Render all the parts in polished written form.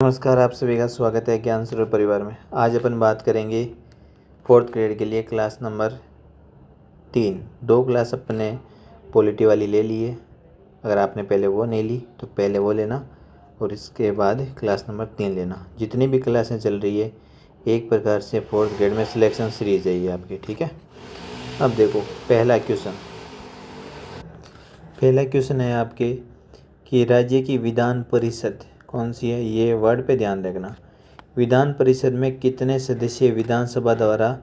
नमस्कार, आप सभी का स्वागत है ज्ञान स्वरूप परिवार में। आज अपन बात करेंगे फोर्थ ग्रेड के लिए क्लास नंबर 3। 2 क्लास अपने पॉलिटी वाली ले लिए। अगर आपने पहले वो नहीं ली तो पहले वो लेना और इसके बाद क्लास नंबर 3 लेना। जितनी भी क्लासें चल रही है एक प्रकार से फोर्थ ग्रेड में सिलेक्शन सीरीज है ये आपकी, ठीक है। अब देखो पहला क्वेश्चन है आपके कि राज्य की विधान परिषद कौन सी है। ये वर्ड पे ध्यान रखना। विधान परिषद में कितने सदस्य विधानसभा द्वारा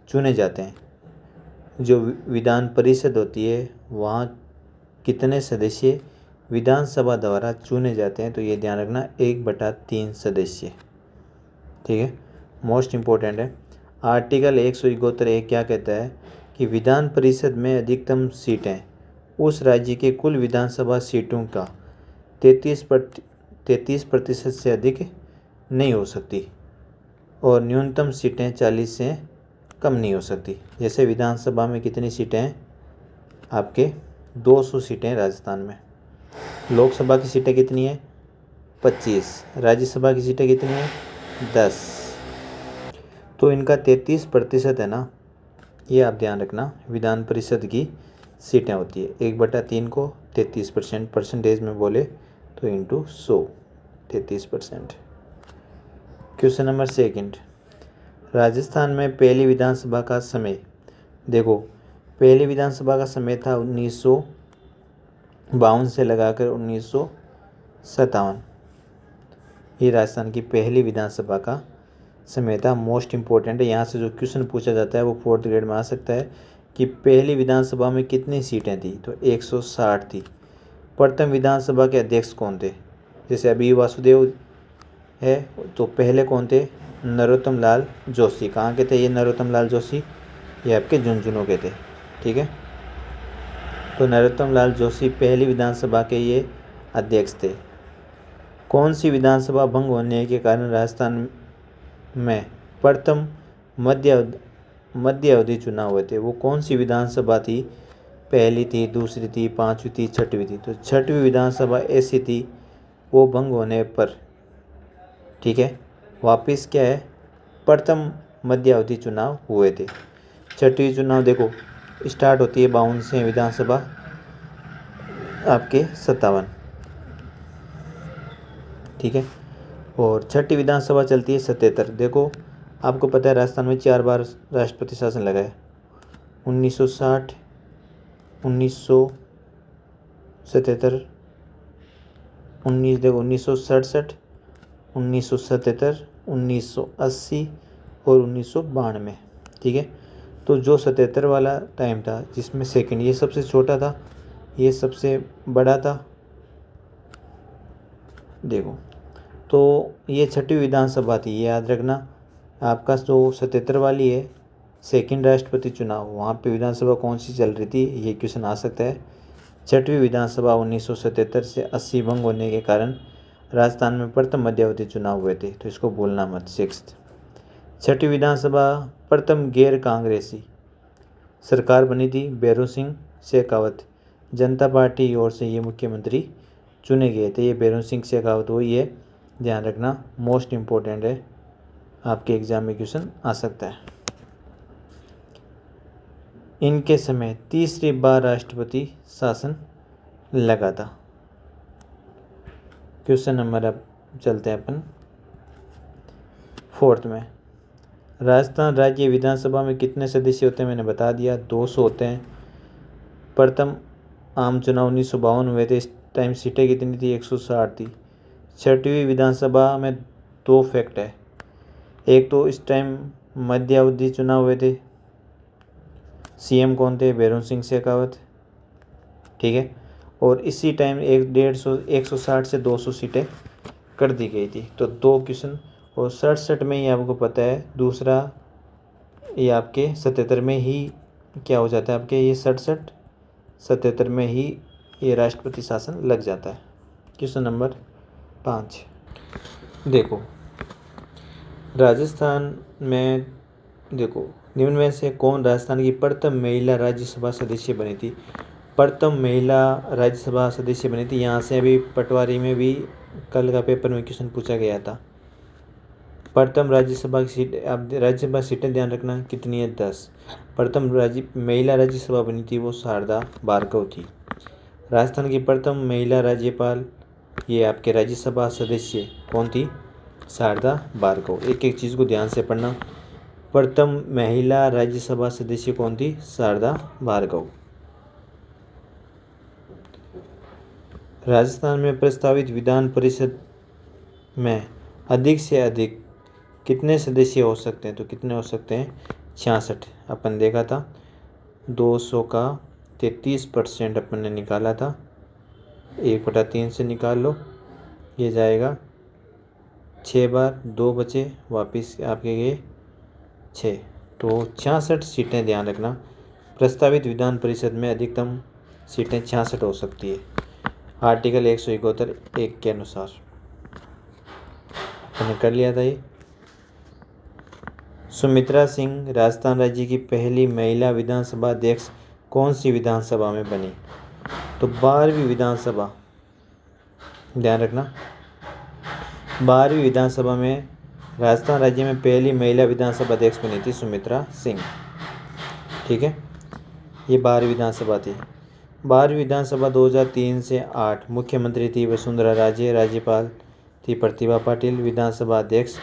चुने जाते हैं। जो विधान परिषद होती है वहाँ कितने सदस्य विधानसभा द्वारा चुने जाते हैं, तो ये ध्यान रखना 1/3 सदस्य, ठीक है। मोस्ट इम्पोर्टेंट है। आर्टिकल 171 क्या कहता है कि विधान परिषद में अधिकतम सीटें उस राज्य के कुल विधानसभा सीटों का 33% से अधिक नहीं हो सकती और न्यूनतम सीटें 40 से कम नहीं हो सकती। जैसे विधानसभा में कितनी सीटें हैं आपके 200 सीटें राजस्थान में। लोकसभा की सीटें कितनी है 25। राज्यसभा की सीटें कितनी है 10। तो इनका 33% है ना, ये आप ध्यान रखना। विधान परिषद की सीटें होती है 1/3 को 33% परसेंटेज में बोले तो इंटू 100 33%। Question number 2। राजस्थान में पहली विधानसभा का समय। देखो पहली विधानसभा का समय था 1952 से लगाकर 1957। ये राजस्थान की पहली विधानसभा का समय था। मोस्ट इम्पोर्टेंट है। यहाँ से जो क्वेश्चन पूछा जाता है वो फोर्थ ग्रेड में आ सकता है कि पहली विधानसभा में कितनी सीटें थी, तो 160 थी। प्रथम विधानसभा के अध्यक्ष कौन थे। जैसे अभी वासुदेव है तो पहले कौन थे, नरोत्तम लाल जोशी। कहाँ के थे ये नरोत्तम लाल जोशी, ये आपके झुंझुनू के थे, ठीक है। तो नरोत्तम लाल जोशी पहली विधानसभा के ये अध्यक्ष थे। कौन सी विधानसभा भंग होने के कारण राजस्थान में प्रथम मध्य अवधि चुनाव हुए थे। वो कौन सी विधानसभा थी, पहली थी, दूसरी थी, पांचवी थी, छठवीं थी। तो छठवीं विधानसभा ऐसी थी वो भंग होने पर, ठीक है, वापिस क्या है प्रथम मध्य अवधि चुनाव हुए थे। छठवीं चुनाव देखो स्टार्ट होती है 52 से विधानसभा आपके 57, ठीक है। और छठी विधानसभा चलती है 77। देखो आपको पता है राजस्थान में 4 बार राष्ट्रपति शासन लगा है। 1960, 1977, 1967, 1977, 1980 और 1992, ठीक है। तो जो 77 वाला टाइम था जिसमें सेकंड ये सबसे छोटा था, ये सबसे बड़ा था। देखो तो ये छठी विधानसभा थी, ये याद रखना। आपका जो 77 वाली है सेकंड राष्ट्रपति चुनाव, वहाँ पे विधानसभा कौन सी चल रही थी, ये क्वेश्चन आ सकता है। छठवीं विधानसभा 1977 से 80 भंग होने के कारण राजस्थान में प्रथम मध्यावधि चुनाव हुए थे, तो इसको भूलना मत। 6th छठी विधानसभा प्रथम गैर कांग्रेसी सरकार बनी थी, भैरों सिंह शेखावत। जनता पार्टी की ओर से ये मुख्यमंत्री चुने गए थे, ये भैरों सिंह शेखावत वही है, ध्यान रखना। मोस्ट इम्पोर्टेंट है, आपके एग्जाम में क्वेश्चन आ सकता है। इनके समय तीसरी बार राष्ट्रपति शासन लगा था। क्वेश्चन नंबर अब चलते हैं अपन 4th में। राजस्थान राज्य विधानसभा में कितने सदस्य होते हैं, मैंने बता दिया 200 होते हैं। प्रथम आम चुनाव 1952 हुए थे, इस टाइम सीटें कितनी थी 160 थी। छठवीं विधानसभा में 2 फैक्ट है। एक तो इस टाइम मध्यावधि चुनाव हुए थे, सीएम कौन थे, भैरों सिंह शेखावत, ठीक है। और इसी टाइम 160 से 200 सीटें कर दी गई थी। तो 2 क्वेश्चन। और 67 में ही आपको पता है दूसरा, ये आपके 77 में ही क्या हो जाता है आपके, ये 77 में ही ये राष्ट्रपति शासन लग जाता है। Question number 5। देखो राजस्थान में, देखो निम्न में से कौन राजस्थान की प्रथम महिला राज्यसभा सदस्य बनी थी। प्रथम महिला राज्यसभा सदस्य बनी थी, यहाँ से अभी पटवारी में भी कल का पेपर में क्वेश्चन पूछा गया था। प्रथम राज्यसभा की सीट, अब राज्यसभा सीटें ध्यान रखना कितनी है, 10। प्रथम महिला राज्यसभा बनी थी वो शारदा भार्गव थी। राजस्थान की प्रथम महिला राज्यपाल, ये आपके राज्यसभा सदस्य कौन थी, शारदा भार्गव। एक एक चीज़ को ध्यान से पढ़ना। प्रथम महिला राज्यसभा सदस्य कौन थी, शारदा भार्गव। राजस्थान में प्रस्तावित विधान परिषद में अधिक से अधिक कितने सदस्य हो सकते हैं, तो कितने हो सकते हैं, 66। अपन देखा था 200 का 33% अपन ने निकाला था, 1/3 से निकाल लो, ये जाएगा 6 बार, 2 बचे, वापिस आपके गए 6, तो 66 सीटें ध्यान रखना। प्रस्तावित विधान परिषद में अधिकतम सीटें 66 हो सकती है, आर्टिकल 171 के अनुसार। मैंने कर लिया था ये। सुमित्रा सिंह राजस्थान राज्य की पहली महिला विधानसभा अध्यक्ष कौन सी विधानसभा में बनी, तो 12वीं विधानसभा, ध्यान रखना 12वीं विधानसभा में राजस्थान राज्य में पहली महिला विधानसभा अध्यक्ष बनी थी सुमित्रा सिंह। ठीक है, ये 12वीं विधानसभा थी। 12वीं विधानसभा 2003 से 8, मुख्यमंत्री थी वसुंधरा राजे, राज्यपाल थी प्रतिभा पाटिल, विधानसभा अध्यक्ष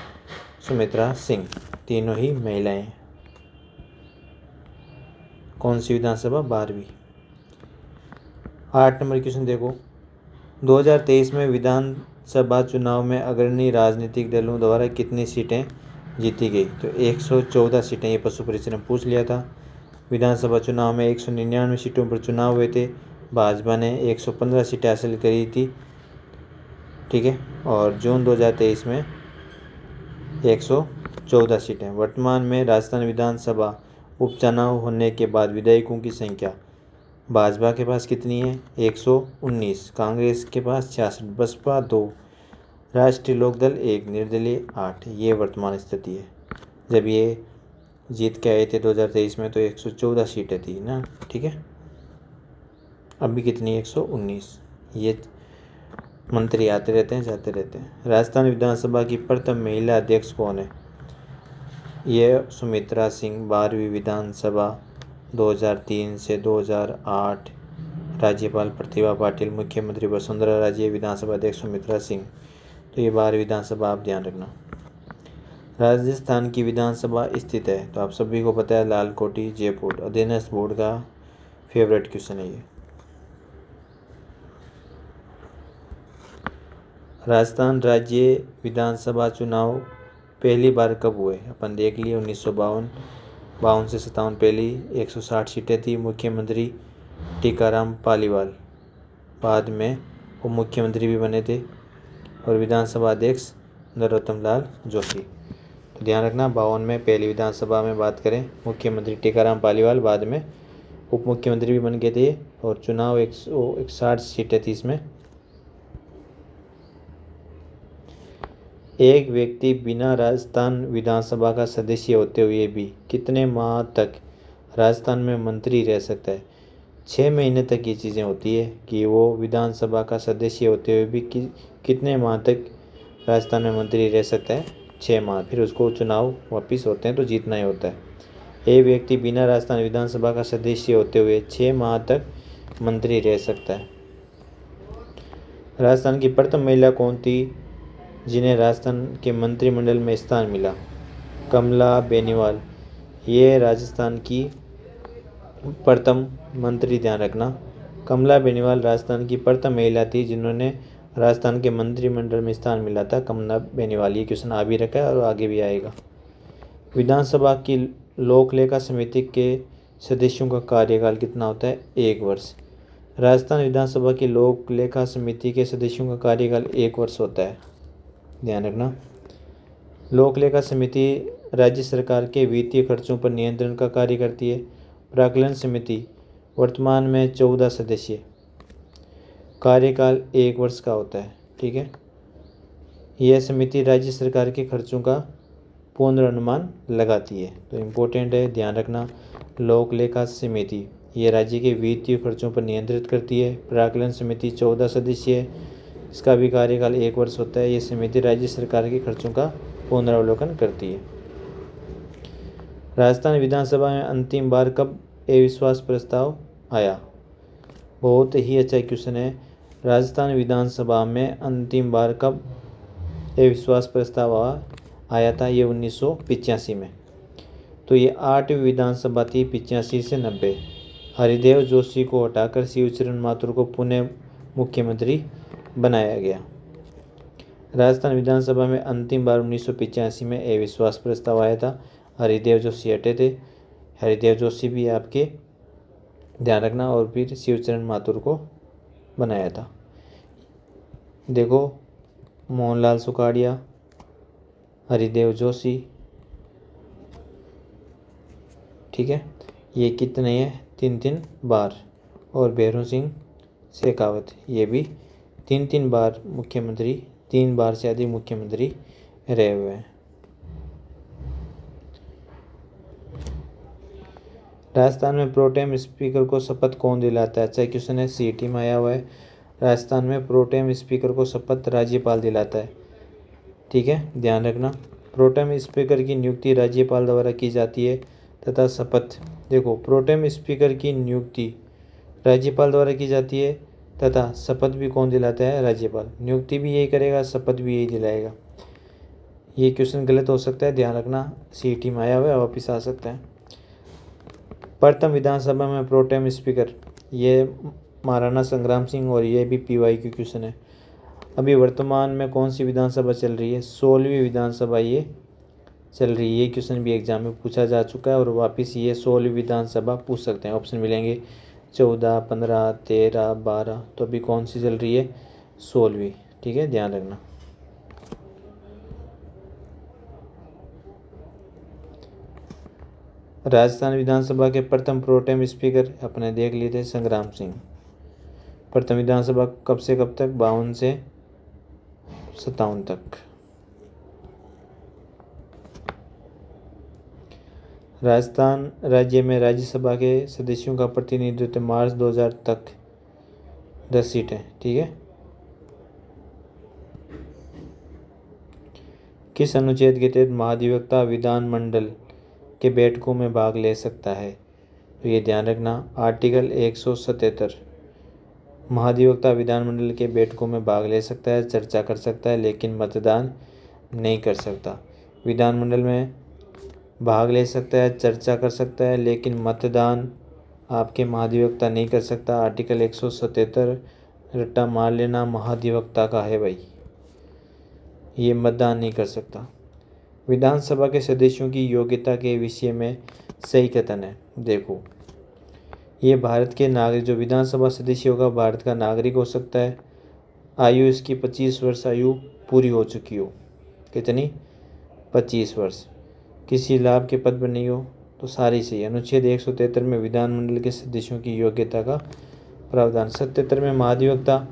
सुमित्रा सिंह, तीनों ही महिलाएं। कौन सी विधानसभा, 12वीं। 8 नंबर क्वेश्चन देखो, 2023 में विधानसभा चुनाव में अग्रणी राजनीतिक दलों द्वारा कितनी सीटें जीती गई, तो 114 सीटें। ये पशु परिचय ने पूछ लिया था। विधानसभा चुनाव में 199 सीटों पर चुनाव हुए थे, भाजपा ने 115 सीटें हासिल करी थी। ठीक है, और जून 2023 में 114 सीटें। वर्तमान में राजस्थान विधानसभा उपचुनाव होने के बाद विधायकों की संख्या भाजपा के पास कितनी है, 119, कांग्रेस के पास 66, बसपा 2, राष्ट्रीय लोकदल 1, निर्दलीय 8। ये वर्तमान स्थिति है। जब ये जीत के आए थे 2023 में तो 114 सीटें थी ना। ठीक है, अभी कितनी, 119। ये मंत्री आते रहते हैं जाते रहते हैं। राजस्थान विधानसभा की प्रथम महिला अध्यक्ष कौन है, ये सुमित्रा सिंह। 12वीं विधानसभा 2003 से 2008, राज्यपाल प्रतिभा पाटिल, मुख्यमंत्री वसुंधरा राजे, विधानसभा अध्यक्ष सुमित्रा सिंह। तो ये 12वीं विधानसभा आप ध्यान रखना। राजस्थान की विधानसभा स्थित है, तो आप सभी को पता है, लालकोटी, जयपुर। अधीनस्थ बोर्ड का फेवरेट क्वेश्चन है ये। राजस्थान राज्य विधानसभा चुनाव पहली बार कब हुए, अपन देख लिए 1952 से 57 पहली 160 सीटें थी। मुख्यमंत्री टीकाराम पालीवाल, बाद में वो मुख्यमंत्री भी बने थे, और विधानसभा अध्यक्ष नरोत्तम लाल जोशी। तो ध्यान रखना 52 में पहली विधानसभा में बात करें, मुख्यमंत्री टीकाराम पालीवाल, बाद में उप मुख्यमंत्री भी बन गए थे, और चुनाव 160 सीटें थी इसमें। एक व्यक्ति बिना राजस्थान विधानसभा का सदस्य होते हुए भी कितने माह तक राजस्थान में मंत्री रह सकता है, 6 महीने तक ये चीज़ें होती है कि वो विधानसभा का सदस्य होते हुए भी कितने माह तक राजस्थान में मंत्री रह सकता है, 6 माह। फिर उसको चुनाव वापिस होते हैं तो जीतना ही होता है। एक व्यक्ति बिना राजस्थान विधानसभा का सदस्य होते हुए 6 माह तक मंत्री रह सकता है। राजस्थान की प्रथम महिला कौन थी जिन्हें राजस्थान के मंत्रिमंडल में स्थान मिला, कमला बेनीवाल। ये राजस्थान की प्रथम मंत्री, ध्यान रखना, कमला बेनीवाल राजस्थान की प्रथम महिला थी जिन्होंने राजस्थान के मंत्रिमंडल में स्थान मिला था, कमला बेनीवाल। ये क्वेश्चन आ भी रखा है और आगे भी आएगा। विधानसभा की लोक लेखा समिति के सदस्यों का कार्यकाल कितना होता है, 1 वर्ष। राजस्थान विधानसभा की लोक लेखा समिति के सदस्यों का कार्यकाल 1 वर्ष होता है, ध्यान रखना। लोक लेखा समिति राज्य सरकार के वित्तीय खर्चों पर नियंत्रण का कार्य करती है। प्राक्कलन समिति वर्तमान में 14 सदस्य, कार्यकाल 1 वर्ष का होता है। ठीक है, यह समिति राज्य सरकार के खर्चों का पूर्वानुमान लगाती है। तो इम्पोर्टेंट है, ध्यान रखना। लोक लेखा समिति ये राज्य के वित्तीय खर्चों पर नियंत्रित करती है। प्राक्कलन समिति 14 सदस्य है, इसका भी कार्यकाल 1 वर्ष होता है। ये समिति राज्य सरकार के खर्चों का पुनरावलोकन करती है। राजस्थान विधानसभा में अंतिम बार कब अविश्वास प्रस्ताव आया? बहुत ही अच्छा क्वेश्चन है। राजस्थान विधानसभा में अंतिम बार कब अविश्वास प्रस्ताव आया था? ये 1985 में। तो ये 8वीं विधानसभा थी 85 से 90। हरिदेव जोशी को हटाकर शिवचरण माथुर को पुनः मुख्यमंत्री बनाया गया। राजस्थान विधानसभा में अंतिम बार 1985 में अविश्वास प्रस्ताव आया था। हरिदेव जोशी हटे थे। हरिदेव जोशी भी आपके ध्यान रखना, और फिर शिवचरण माथुर को बनाया था। देखो, मोहनलाल सुखाड़िया, हरिदेव जोशी, ठीक है, ये कितने हैं? 3 बार। और भैरों सिंह शेखावत, ये भी 3 बार मुख्यमंत्री, 3 बार से अधिक मुख्यमंत्री रहे हुए हैं। राजस्थान में प्रोटेम स्पीकर को शपथ कौन दिलाता है? अच्छा क्वेश्चन है, सीईटी में आया हुआ है। राजस्थान में प्रोटेम स्पीकर को शपथ राज्यपाल दिलाता है। ठीक है, ध्यान रखना, प्रोटेम स्पीकर की नियुक्ति राज्यपाल द्वारा की जाती है तथा शपथ, देखो, प्रोटेम स्पीकर की नियुक्ति राज्यपाल द्वारा की जाती है तथा शपथ भी कौन दिलाता है? राज्यपाल। नियुक्ति भी यही करेगा, शपथ भी यही दिलाएगा। ये क्वेश्चन गलत हो सकता है, ध्यान रखना, सीईटी में आया हुआ है, वापिस आ सकता है। प्रथम विधानसभा में प्रोटेम स्पीकर, ये महाराणा संग्राम सिंह, और ये भी PYQ क्वेश्चन है। अभी वर्तमान में कौन सी विधानसभा चल रही है? 16वीं विधानसभा ये चल रही है। ये क्वेश्चन भी एग्जाम में पूछा जा चुका है, और वापस ये 16वीं विधानसभा पूछ सकते हैं। ऑप्शन मिलेंगे 14, 15, 13, 12। तो अभी कौन सी चल रही है? 16वीं। ठीक है, ध्यान रखना। राजस्थान विधानसभा के प्रथम प्रोटेम स्पीकर अपने देख लिए थे, संग्राम सिंह। प्रथम विधानसभा कब से कब तक? 52 से 57 तक। राजस्थान राज्य में राज्यसभा के सदस्यों का प्रतिनिधित्व मार्च 2000 तक 10 सीटें। ठीक है, किस अनुच्छेद के तहत महाधिवक्ता विधानमंडल के बैठकों में भाग ले सकता है? तो ये ध्यान रखना, आर्टिकल 177। महाधिवक्ता विधानमंडल के बैठकों में भाग ले सकता है, चर्चा कर सकता है, लेकिन मतदान नहीं कर सकता। विधानमंडल में भाग ले सकता है, चर्चा कर सकता है, लेकिन मतदान आपके महाधिवक्ता नहीं कर सकता। आर्टिकल 177 रट्टा मार लेना, महाधिवक्ता का है भाई, ये मतदान नहीं कर सकता। विधानसभा के सदस्यों की योग्यता के विषय में सही कथन है। देखो, ये भारत के नागरिक, जो विधानसभा सदस्य होगा भारत का नागरिक हो सकता है, आयु इसकी 25 वर्ष आयु पूरी हो चुकी हो। कितनी? 25 वर्ष। किसी लाभ के पद पर नहीं हो, तो सारी सही। अनुच्छेद 173 में विधानमंडल के सदस्यों की योग्यता का प्रावधान। 77 में महाधिवक्ता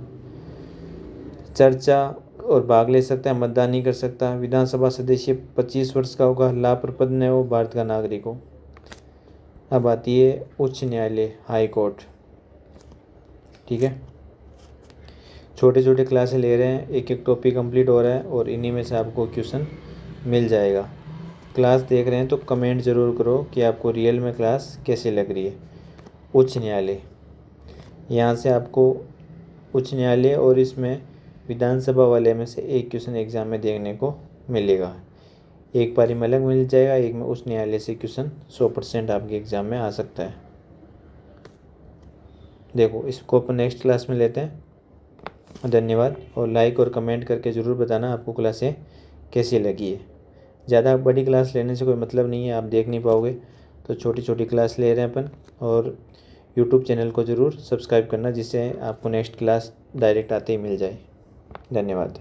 चर्चा और भाग ले सकता है, मतदान नहीं कर सकता। विधानसभा सदस्य 25 वर्ष का होगा, लाभप्रद न हो, भारत का नागरिक हो। अब आती है उच्च न्यायालय, हाई कोर्ट। ठीक है, छोटे छोटे क्लासें ले रहे हैं, एक एक टॉपिक कंप्लीट हो रहा है, और इन्हीं में से आपको क्वेश्चन मिल जाएगा। क्लास देख रहे हैं तो कमेंट ज़रूर करो कि आपको रियल में क्लास कैसी लग रही है। उच्च न्यायालय, यहाँ से आपको उच्च न्यायालय और इसमें विधानसभा वाले में से एक क्वेश्चन एग्जाम में देखने को मिलेगा। एक पारी में अलग मिल जाएगा, एक में उच्च न्यायालय से क्वेश्चन 100% आपके एग्जाम में आ सकता है। देखो, इसको अपन नेक्स्ट क्लास में लेते हैं। धन्यवाद, और लाइक और कमेंट करके ज़रूर बताना आपको क्लासें कैसी लगी है। ज़्यादा बड़ी क्लास लेने से कोई मतलब नहीं है, आप देख नहीं पाओगे, तो छोटी छोटी क्लास ले रहे हैं अपन। और यूट्यूब चैनल को ज़रूर सब्सक्राइब करना, जिससे आपको नेक्स्ट क्लास डायरेक्ट आते ही मिल जाए। धन्यवाद।